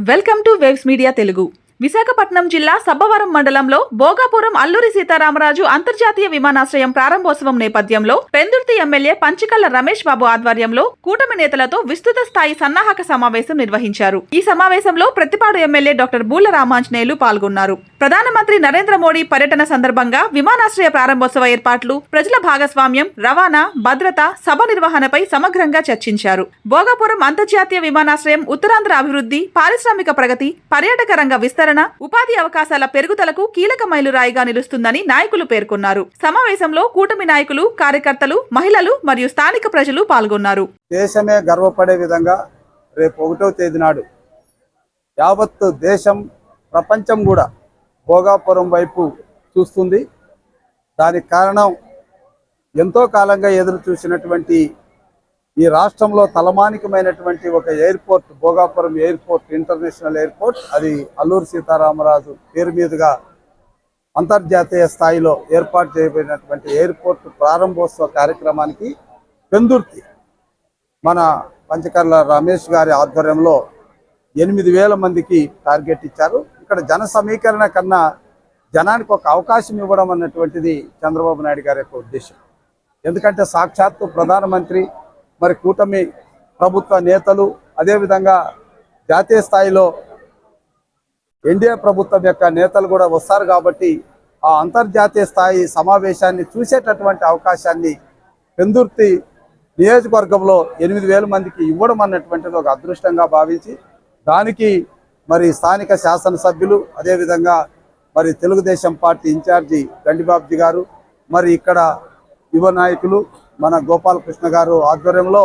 Welcome to waves media Telugu. Visakhapatnam జిల్లా సబ్బవరం మండలంలో భోగాపురం అల్లూరి సీతారామరాజు అంతర్జాతీయ విమానాశ్రయం ప్రారంభోత్సవం నేపథ్యంలో పెందుర్తి ఎమ్మెల్యే పంచికల్ల రమేష్ బాబు ఆధ్వర్యంలో కూటమి నేతలతో విస్తృత స్థాయి సన్నాహక సమావేశం నిర్వహించారు. ఈ సమావేశంలో ప్రతిపాడు ఎమ్మెల్యే డాక్టర్ బూల రామాంజనేయులు పాల్గొన్నారు. ప్రధానమంత్రి నరేంద్ర మోడీ పర్యటన సందర్భంగా విమానాశ్రయ ప్రారంభోత్సవ ఏర్పాట్లు, ప్రజల భాగస్వామ్యం, రవాణా, భద్రత, సభ నిర్వహణపై సమగ్రంగా చర్చించారు. భోగాపురం అంతర్జాతీయ విమానాశ్రయం ఉత్తరాంధ్ర అభివృద్ధి, పారిశ్రామిక ప్రగతి, పర్యాటక రంగ విస్తరణ, ఉపాధి అవకాశాల పెరుగుదలకు కీలక మైలురాయిగా నిలుస్తుందని నాయకులు పేర్కొన్నారు. సమావేశంలో కూటమి నాయకులు, కార్యకర్తలు, మహిళలు మరియు స్థానిక ప్రజలు పాల్గొన్నారు. దేశమే గర్వపడే విధంగా రేపు 1వ తేదీ నాడు యావత్తు దేశం, ప్రపంచం కూడా భోగాపురం వైపు చూస్తుంది. దానికి కారణం ఎంతో కాలంగా ఎదురు చూసినటువంటి ఈ రాష్ట్రంలో తలమానికమైనటువంటి ఒక airport, Bhogapuram airport, international airport. అది అల్లూరి సీతారామరాజు పేరు మీదుగా అంతర్జాతీయ స్థాయిలో ఏర్పాటు చేయబడినటువంటి ఎయిర్పోర్ట్ ప్రారంభోత్సవ కార్యక్రమానికి పెందుర్తి మన పంచకర్ల రమేష్ గారి ఆధ్వర్యంలో 8,000 మందికి టార్గెట్ ఇచ్చారు. ఇక్కడ జన సమీకరణ కన్నా జనానికి ఒక అవకాశం ఇవ్వడం అన్నటువంటిది చంద్రబాబు నాయుడు గారి యొక్క ఉద్దేశం. ఎందుకంటే సాక్షాత్తు ప్రధానమంత్రి, మరి కూటమి ప్రభుత్వ నేతలు, అదేవిధంగా జాతీయ స్థాయిలో ఎన్డీఏ ప్రభుత్వం యొక్క నేతలు కూడా వస్తారు. కాబట్టి ఆ అంతర్జాతీయ స్థాయి సమావేశాన్ని చూసేటటువంటి అవకాశాన్ని పెందుర్తి నియోజకవర్గంలో 8,000 మందికి ఇవ్వడం అన్నటువంటిది ఒక అదృష్టంగా భావించి, దానికి మరి స్థానిక శాసనసభ్యులు, అదేవిధంగా మరి తెలుగుదేశం పార్టీ ఇన్ఛార్జి గండిబాబ్జీ గారు, మరి ఇక్కడ యువ నాయకులు మన గోపాలకృష్ణ గారు ఆధ్వర్యంలో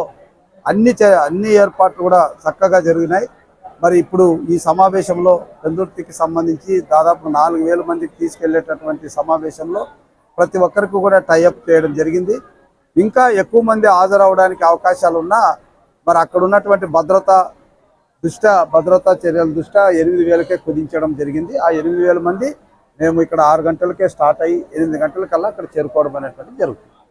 అన్ని ఏర్పాట్లు కూడా చక్కగా జరిగినాయి. మరి ఇప్పుడు ఈ సమావేశంలో పెందుర్తికి సంబంధించి దాదాపు 4,000 మందికి తీసుకెళ్లేటటువంటి సమావేశంలో ప్రతి ఒక్కరికి కూడా టైఅప్ చేయడం జరిగింది. ఇంకా ఎక్కువ మంది హాజరవడానికి అవకాశాలు ఉన్నా మరి అక్కడ ఉన్నటువంటి భద్రతా చర్యల దృష్ట్యా 8,000కే కుదించడం జరిగింది. ఆ 8,000 మంది మేము ఇక్కడ 6 గంటలకే స్టార్ట్ అయ్యి 8 గంటలకల్లా అక్కడ చేరుకోవడం అనేటువంటి జరుగుతుంది.